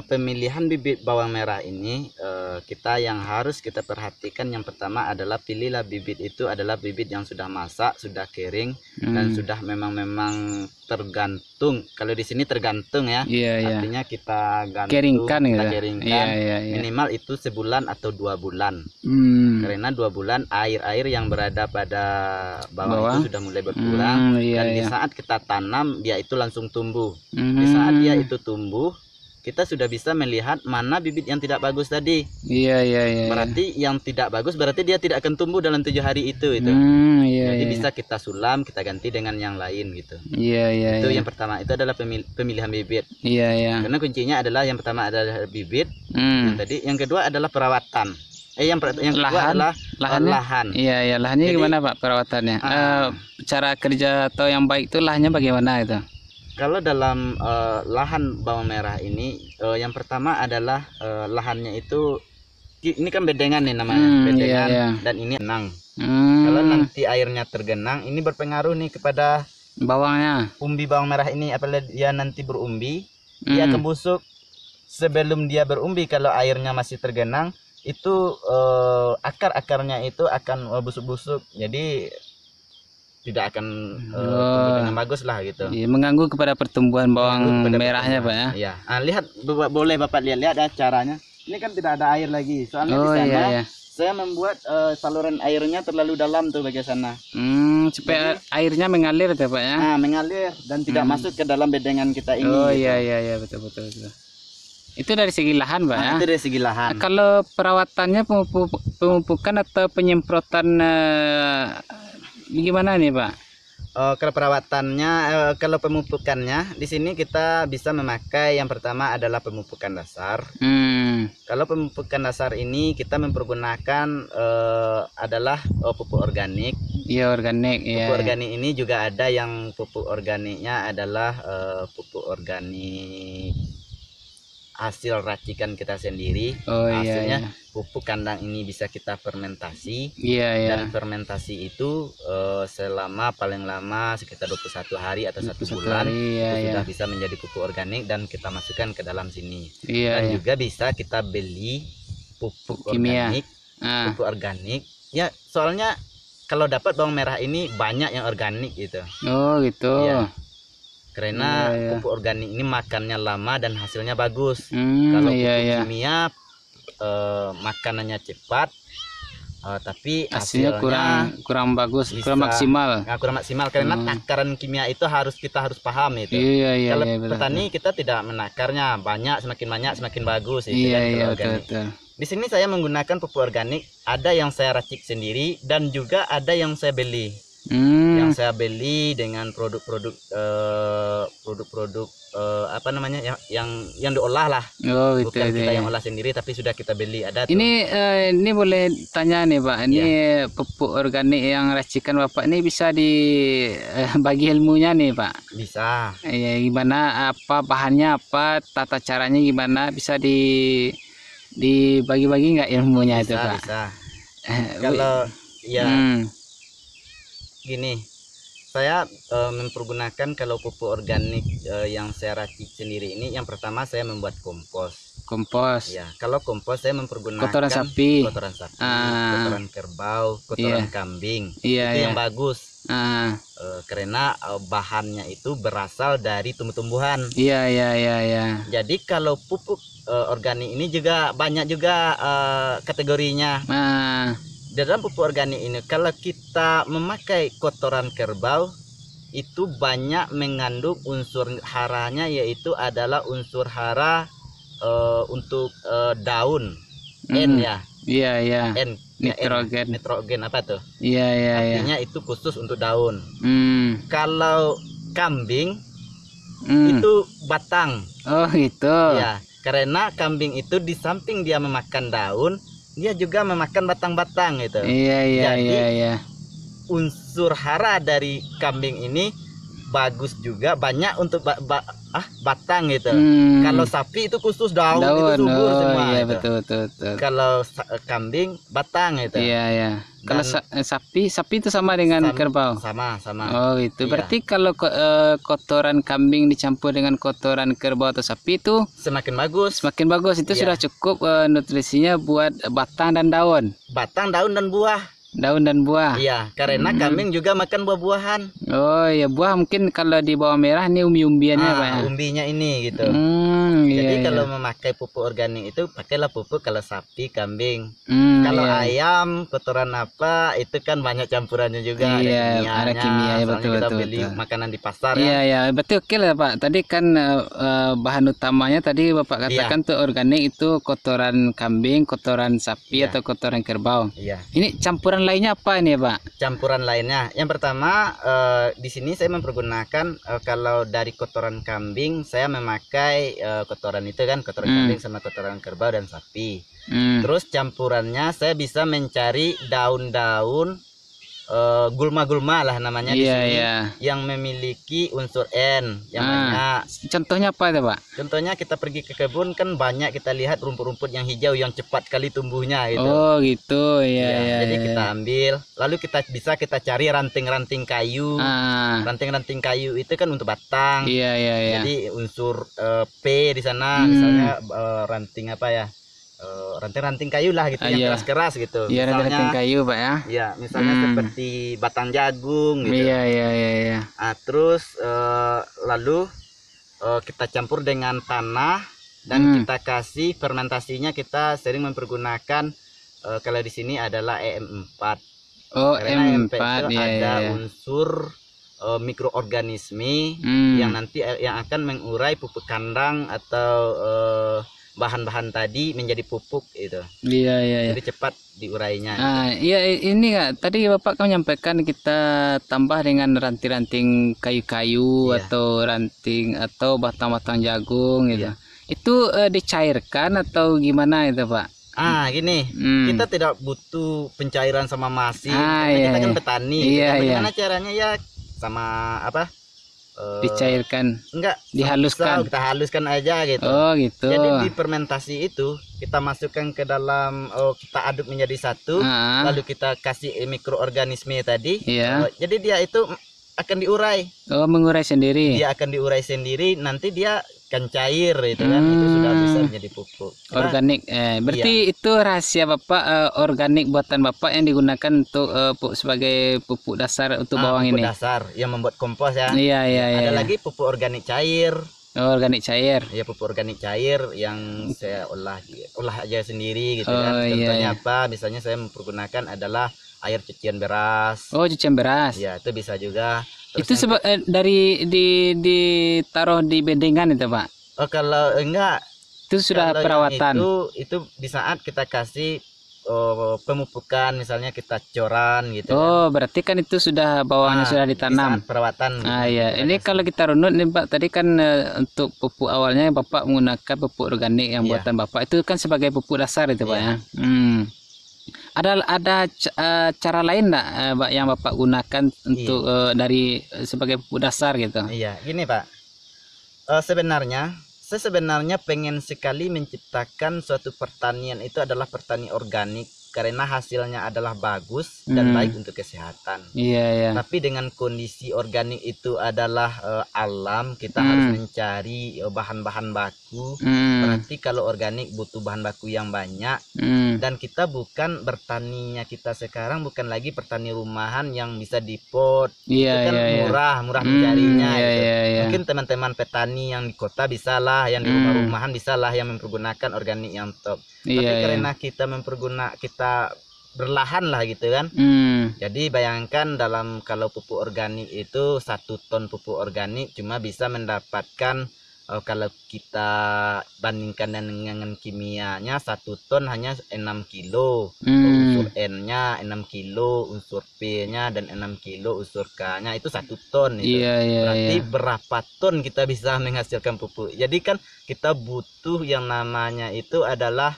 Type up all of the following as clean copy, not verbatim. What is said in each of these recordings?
pemilihan bibit bawang merah ini, kita yang harus kita perhatikan yang pertama adalah pilihlah bibit itu adalah bibit yang sudah masak, sudah kering, dan sudah memang tergantung. Kalau di sini tergantung ya, artinya kita gantung, keringkan, kita gitu. keringkan, minimal itu sebulan atau 2 bulan. Karena 2 bulan air-air yang berada pada bawang itu sudah mulai berkurang, dan di saat kita tanam dia itu langsung tumbuh. Di saat dia itu tumbuh, kita sudah bisa melihat mana bibit yang tidak bagus tadi. Berarti yang tidak bagus berarti dia tidak akan tumbuh dalam 7 hari itu. Jadi bisa kita sulam, kita ganti dengan yang lain gitu. Itu yang pertama, itu adalah pemilihan bibit. Karena kuncinya adalah yang pertama adalah bibit, yang tadi, yang kedua adalah perawatan. Yang kedua adalah lahan. Lahannya gimana Pak perawatannya? Cara kerja atau yang baik itu lahannya bagaimana itu? Kalau dalam lahan bawang merah ini, yang pertama adalah lahannya itu, ini kan bedengan nih namanya, bedengan, dan ini genang. Kalau nanti airnya tergenang, ini berpengaruh nih kepada bawangnya. Umbi bawang merah ini, apabila dia nanti berumbi, dia akan busuk. Sebelum dia berumbi, kalau airnya masih tergenang, itu akar-akarnya itu akan busuk-busuk. Jadi tidak akan tumbuh dengan bagus lah gitu. Mengganggu kepada pertumbuhan bawang merahnya Pak ya. Lihat, boleh Bapak lihat ya caranya. Ini kan tidak ada air lagi. Soalnya di sana saya membuat saluran airnya terlalu dalam tuh bagian sana. Supaya airnya mengalir tuh Pak ya. Mengalir dan tidak masuk ke dalam bedengan kita ini. Betul. Itu dari segi lahan Pak ya. Itu dari segi lahan. Kalau perawatannya pemupukan atau penyemprotan gimana nih Pak? Kalau perawatannya, kalau pemupukannya di sini kita bisa memakai yang pertama adalah pemupukan dasar. Kalau pemupukan dasar ini kita mempergunakan adalah pupuk organik. Organik. Pupuk organik ini juga ada yang pupuk organiknya adalah pupuk organik hasil racikan kita sendiri. Hasilnya pupuk kandang ini bisa kita fermentasi. Dan fermentasi itu selama paling lama sekitar 21 hari atau 1 bulan itu sudah bisa menjadi pupuk organik dan kita masukkan ke dalam sini. Dan juga bisa kita beli pupuk organik, pupuk organik. Ya, soalnya kalau dapat bawang merah ini banyak yang organik gitu. Karena pupuk organik ini makannya lama dan hasilnya bagus. Kalau pupuk kimia makanannya cepat, tapi hasilnya kurang bagus, kurang maksimal. Kurang maksimal karena takaran kimia itu kita harus paham itu. Kalau petani kita tidak menakarnya semakin banyak semakin bagus. Betul. Di sini saya menggunakan pupuk organik, ada yang saya racik sendiri dan juga ada yang saya beli. Yang saya beli dengan produk-produk apa namanya yang diolah lah. Bukan kita yang olah sendiri tapi sudah kita beli, ada tuh. Ini boleh tanya nih Pak, ini pupuk organik yang racikan Bapak ini bisa dibagi ilmunya nih Pak? Bisa. Gimana, apa bahannya, apa tata caranya, gimana bisa dibagi-bagi nggak ilmunya itu Pak? Bisa. Kalau gini, saya mempergunakan kalau pupuk organik yang saya racik sendiri ini, yang pertama saya membuat kompos. Kalau kompos saya mempergunakan kotoran sapi, kotoran kerbau, kotoran kambing. Itu yang bagus. Karena bahannya itu berasal dari tumbuh-tumbuhan. Jadi kalau pupuk organik ini juga banyak juga kategorinya. Dalam pupuk organik ini, kalau kita memakai kotoran kerbau, itu banyak mengandung unsur haranya, yaitu adalah unsur hara untuk daun. N ya. N. Nitrogen apa tuh? Artinya itu khusus untuk daun. Kalau kambing itu batang. Karena kambing itu di samping dia memakan daun, dia juga memakan batang-batang gitu. Jadi unsur hara dari kambing ini bagus juga, banyak untuk batang gitu. Kalau sapi itu khusus daun itu subur semua. Betul. Kalau kambing batang gitu. Kalau sapi itu sama dengan kerbau. Sama. Oh itu berarti kalau kotoran kambing dicampur dengan kotoran kerbau atau sapi itu semakin bagus. Itu sudah cukup nutrisinya buat batang dan daun. Batang, daun dan buah. Iya, karena kambing juga makan buah-buahan. Oh ya, buah mungkin kalau di bawah merah ini umbi-umbiannya Pak ya. Umbinya ini gitu. Jadi kalau memakai pupuk organik itu pakailah pupuk kalau sapi, kambing. Kalau ayam, kotoran apa itu kan banyak campurannya juga. Ada kimia, betul. Kita beli makanan di pasar. Iya, betul. Oke lah Pak. Tadi kan bahan utamanya tadi Bapak katakan tuh organik itu kotoran kambing, kotoran sapi atau kotoran kerbau. Iya. Ini campuran lainnya apa ini Pak? Campuran lainnya, yang pertama di sini saya mempergunakan kalau dari kotoran kambing saya memakai kotoran itu kan kotoran kambing sama kotoran kerbau dan sapi. Terus campurannya saya bisa mencari daun-daun gulma-gulma lah namanya di sini yang memiliki unsur N yang banyak. Contohnya apa itu Pak? Contohnya kita pergi ke kebun kan banyak kita lihat rumput-rumput yang hijau yang cepat kali tumbuhnya gitu. Oh gitu Jadi kita ambil, lalu kita cari ranting-ranting kayu. Ranting-ranting kayu itu kan untuk batang. Jadi unsur P di sana misalnya ranting apa ya? Ranting-ranting kayu lah gitu yang keras-keras gitu. Iya, ranting kayu Pak ya. Iya, misalnya seperti batang jagung gitu. Iya. Terus lalu kita campur dengan tanah dan kita kasih fermentasinya, kita sering mempergunakan kalau di sini adalah EM4. Karena EM4 itu ada unsur mikroorganisme yang nanti yang akan mengurai pupuk kandang atau bahan-bahan tadi menjadi pupuk itu. Iya. Jadi cepat diurainya. Iya ini Kak, tadi Bapak kan menyampaikan kita tambah dengan ranting-ranting kayu-kayu atau ranting atau batang-batang jagung gitu. Itu dicairkan atau gimana itu Pak? Gini, kita tidak butuh pencairan sama masin. Kita kan petani. Bagaimana caranya ya sama apa? Dicairkan, enggak dihaluskan, kita haluskan aja gitu. Oh gitu. Jadi di fermentasi itu kita masukkan ke dalam, kita aduk menjadi satu, lalu kita kasih mikroorganisme tadi. Jadi dia itu akan diurai. Mengurai sendiri. Dia akan diurai sendiri, nanti dia akan cair itu kan, itu sudah bisa menjadi pupuk organik. Berarti itu rahasia Bapak, organik buatan Bapak yang digunakan untuk sebagai pupuk dasar untuk bawang ini. Pupuk dasar yang membuat kompos ya. Iya. Ada lagi pupuk organik cair. Organik cair. Ya, pupuk organik cair yang saya olah aja sendiri gitu kan. Contohnya apa? Misalnya saya mempergunakan adalah air cucian beras. Cucian beras. Ya, itu bisa juga. Itu dari ditaruh di bedengan itu Pak? Kalau enggak, itu sudah perawatan. Itu di saat kita kasih pemupukan, misalnya kita coran gitu. Berarti kan itu sudah bawahnya sudah ditanam. Di saat perawatan. Iya. Ini kalau kita runut nih Pak, tadi kan untuk pupuk awalnya Bapak menggunakan pupuk organik yang buatan Bapak itu kan sebagai pupuk dasar itu Pak ya. Ada cara lain enggak yang Bapak gunakan untuk dari sebagai pupuk dasar gitu? Iya, gini Pak. Saya sebenarnya pengen sekali menciptakan suatu pertanian itu adalah pertanian organik karena hasilnya adalah bagus dan baik untuk kesehatan. Iya. Tapi dengan kondisi organik itu adalah alam, kita harus mencari bahan-bahan baku. Berarti kalau organik butuh bahan baku yang banyak. Dan kita bukan bertaninya kita sekarang bukan lagi pertani rumahan yang bisa dipot. Itu kan murah mencarinya. Mungkin teman-teman petani yang di kota bisa lah, yang di rumah-rumahan bisa lah yang mempergunakan organik yang top. Tapi karena kita berlahan lah gitu kan. Jadi bayangkan kalau pupuk organik itu 1 ton pupuk organik cuma bisa mendapatkan kalau kita bandingkan dengan kimianya 1 ton hanya 6 kilo. Unsur N-nya 6 kilo, unsur P-nya dan 6 kilo unsur K-nya itu 1 ton itu. Berarti berapa ton kita bisa menghasilkan pupuk. Jadi kan kita butuh yang namanya itu adalah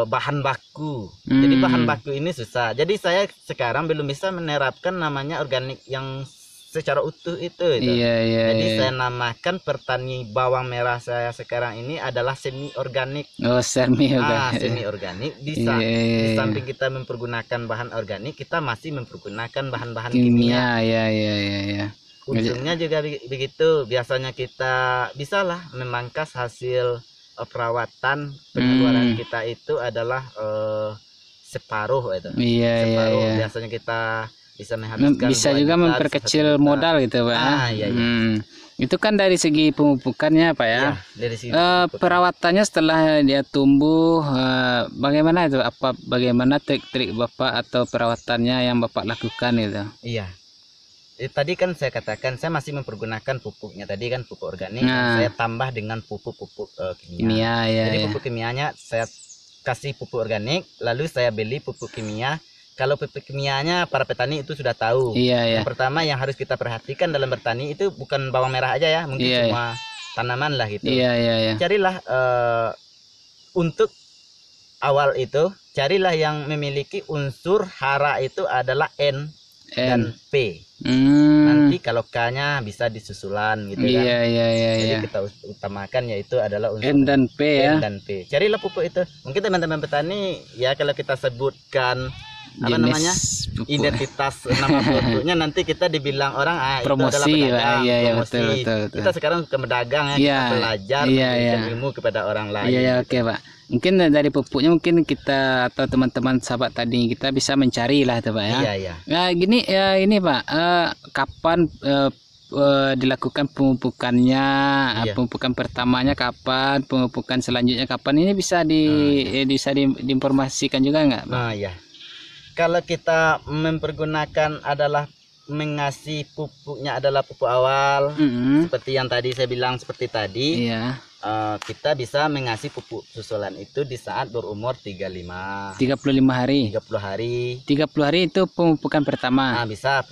bahan baku. Jadi bahan baku ini susah. Jadi saya sekarang belum bisa menerapkan namanya organik yang secara utuh itu. Jadi saya namakan petani bawang merah saya sekarang ini adalah semi organik. Oh, semi organik. Semi organik. Di samping kita mempergunakan bahan organik, kita masih mempergunakan bahan-bahan kimia. Untungnya juga begitu. Biasanya kita bisalah memangkas hasil perawatan pengeluaran kita itu adalah separuh itu. Separuh. Biasanya kita bisa menghabiskan, bisa juga memperkecil modal gitu Pak. Itu kan dari segi pemupukannya Pak ya. Dari segi perawatannya setelah dia tumbuh, bagaimana itu? Bagaimana trik-trik Bapak atau perawatannya yang Bapak lakukan itu? Iya. Tadi kan saya katakan saya masih mempergunakan pupuknya, tadi kan pupuk organik, saya tambah dengan pupuk-pupuk kimia. Jadi pupuk kimianya saya kasih pupuk organik, lalu saya beli pupuk kimia. Kalau pupuk kimianya para petani itu sudah tahu. Yang pertama yang harus kita perhatikan dalam bertani itu bukan bawang merah aja ya, mungkin semua tanaman lah gitu. Carilah untuk awal itu, carilah yang memiliki unsur hara itu adalah N dan P. Nanti kalau K-nya bisa disusulan gitu kan. Jadi kita utamakan yaitu adalah unsur N dan P N dan P. Carilah pupuk itu. Mungkin teman-teman petani ya kalau kita sebutkan apa namanya identitas nama produknya nanti kita dibilang orang promosi, itu adalah pedagang, promosi. Betul. Kita sekarang ke pedagang ya, kita belajar memberikan ilmu kepada orang lain. Oke Pak. Mungkin dari pupuknya mungkin kita atau teman-teman sahabat tadi kita bisa mencari lah Pak ya. Nah gini ini Pak, kapan dilakukan pemupukannya, pemupukan pertamanya kapan, pemupukan selanjutnya kapan, ini bisa bisa diinformasikan juga nggak Pak? Kalau kita mempergunakan adalah mengasih pupuknya adalah pupuk awal, seperti yang tadi saya bilang seperti tadi, kita bisa mengasih pupuk susulan itu di saat berumur 35 hari. 30 hari itu pemupukan pertama. Bisa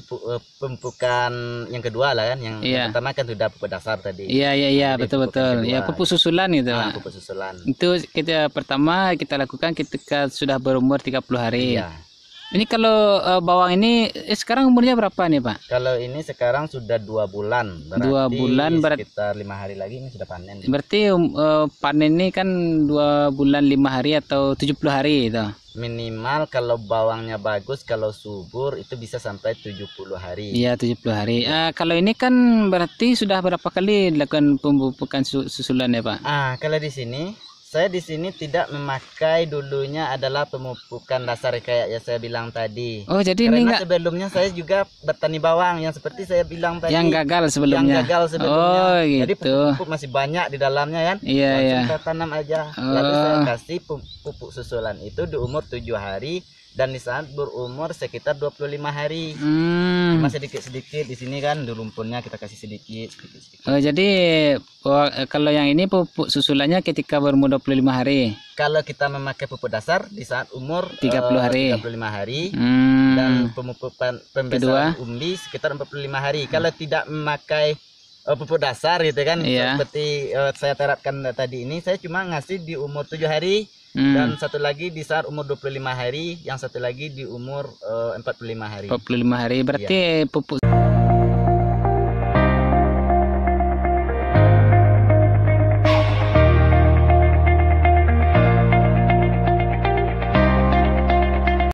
pemupukan yang kedua lah kan, yang pertama kan sudah pupuk dasar tadi. Betul. Ya pupuk susulan itu. Pupuk susulan. Itu kita pertama kita lakukan ketika sudah berumur 30 hari. Ini kalau bawang ini sekarang umurnya berapa nih Pak? Kalau ini sekarang sudah 2 bulan. Berarti 2 bulan sekitar 5 hari lagi ini sudah panen. Berarti panen ini kan 2 bulan 5 hari atau 70 hari itu. Minimal kalau bawangnya bagus, kalau subur itu bisa sampai 70 hari. 70 hari. Kalau ini kan berarti sudah berapa kali dilakukan pemupukan susulan ya Pak? Kalau di sini saya tidak memakai dulunya adalah pemupukan dasar kayak yang saya bilang tadi. Oh, jadi karena ini enggak, sebelumnya saya juga bertani bawang yang seperti saya bilang tadi. Yang gagal sebelumnya. Oh, gitu. Jadi pupuk masih banyak di dalamnya kan. Langsung kita tanam aja. Lalu saya kasih pupuk susulan itu di umur 7 hari dan di saat berumur sekitar 25 hari. Masih sedikit di sini kan di rumputnya kita kasih sedikit. Jadi kalau yang ini pupuk susulannya ketika berumur 25 hari. Kalau kita memakai pupuk dasar di saat umur 30 hari. 35 hari dan pemupukan pembesaran umbi sekitar 45 hari. Kalau tidak memakai pupuk dasar gitu kan, seperti saya terapkan tadi ini, saya cuma ngasih di umur 7 hari. Dan satu lagi di saat umur 25 hari, yang satu lagi di umur 45 hari. 45 hari berarti pupuk